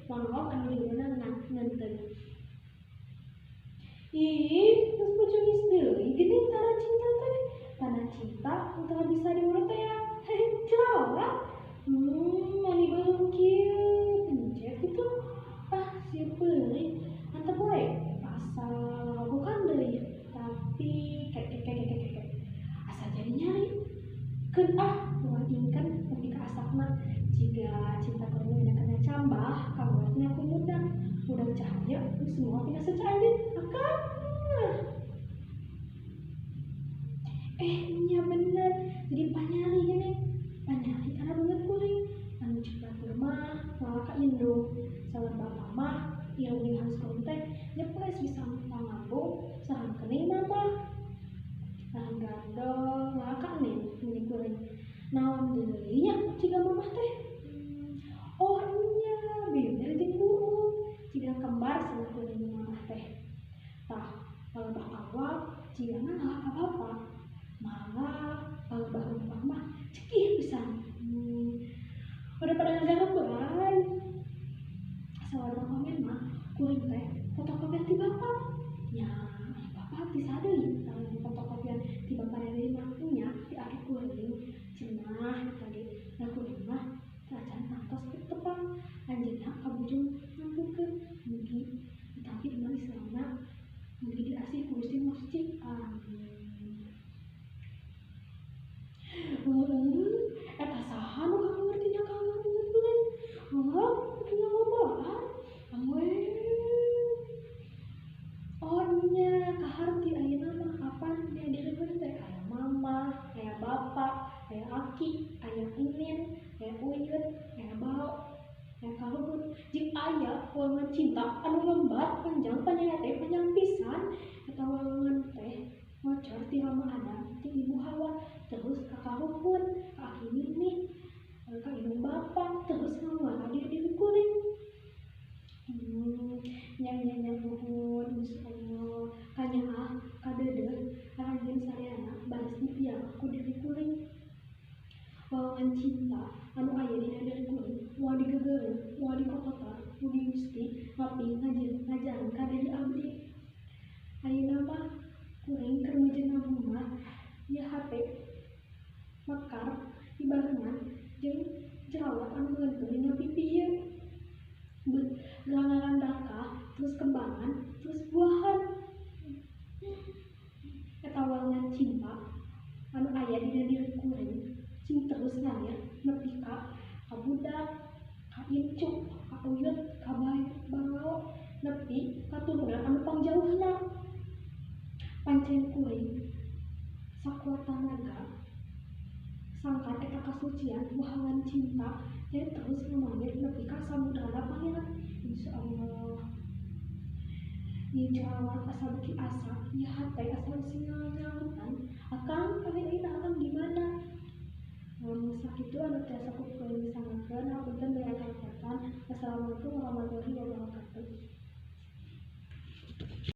monolog anu liurna nganteun. Ih, geus pucung geus deui geuning tara cinta teh. Tara cinta tara bisa diurut teh ya. Celana. Mani belum kieu pencet itu. Ah, si peuli. Antep wae asal bukan deui. Tapi kek. Asa jadi nyari. Keun ingkan nepi ka asapna. Jiga cinta kurang kena cambah, kawarnya aku mudah cahaya, semua tidak secandit, akan. Nya bener, jadi panyali gini, panyali karena banget kuring, anu cepat rumah, malah ka indung, sawer bapak mah, yang harus kontak, nyeples bisa pangabung, sarang kening mama, sarang gandong, malah ka nih, ini kuring, naon deui nya ciga mamah teh. Oh nya, bener jeung buuk, ciga kembar cenah kuring mamah teh. Tah, palebah awal, ciga ngalah ka bapak. Malah palebah bapak mah cekih pisan. Pada ngagarepan. Sawarna komen mah, kuring teh fotokopian ti bapak. Nya, bapak bisa deui tang fotokopian ti bapak dari mampunya di akhir kuring. Cenah tadi, da kuring mah acan ngantos tepang anjeunna kabujung ngampukeun mugi tapi imah Islamna mugi diasih ku Gusti Masjid. Amin. Eta saha nu ngerti nya ka kuring? Punya ngomong amwe. Oh nya kaharti ayeuna mah apan nya direukeun teh aya mama, aya bapak, aya aki, aya inin, aya uyut, aya bau, aya kaluhur, jeung aya wawangan cinta anu lembat panjang panjangna teh panjang pisan. Eta wawangan teh ngocor ti Rama Adam jeung Ibu Hawa terus ka kaluhur, ka aki nini, ka indung bapak terus ngawala diri kuring. Nyang nuhun insyaallah kanya kadeudeuh anjeun sareana baris dipiara ku diri kuring. Wawangan cinta anu aya dina diri kuring moal digeugeureuh, moal dikokotor, mugi Gusti ngaping ngajaran ka diri abdi. Ayeuna mah kuring keur meujeun nabung mah ieu HP mekar dibarengan jeung jerawat anu ngeuntung dina pipi ieu. Gelangangan daka, terus kembangan, terus buahan. Eta wawangan cinta anu aya dina diri kuring sing terus ngalir nepi ka budak, ka incuk, ka uyut, ka bangau, nepi ka turunan anu pangjauhna. Pancen kuring sakuat tanaga sangkan eta kasucian wawangan cinta dan terus mengalir nepi ka samudrana pangeran. Insyaallah. Ieu jerawat asa beki asa, ieu hate asa singalautan. Akang ayeuna akang di mana? Lamun sakitu anu tiasa kuring sangakeun hapunten bea kalepatan. Wassalamualaikum warahmatullahi wabarakatuh.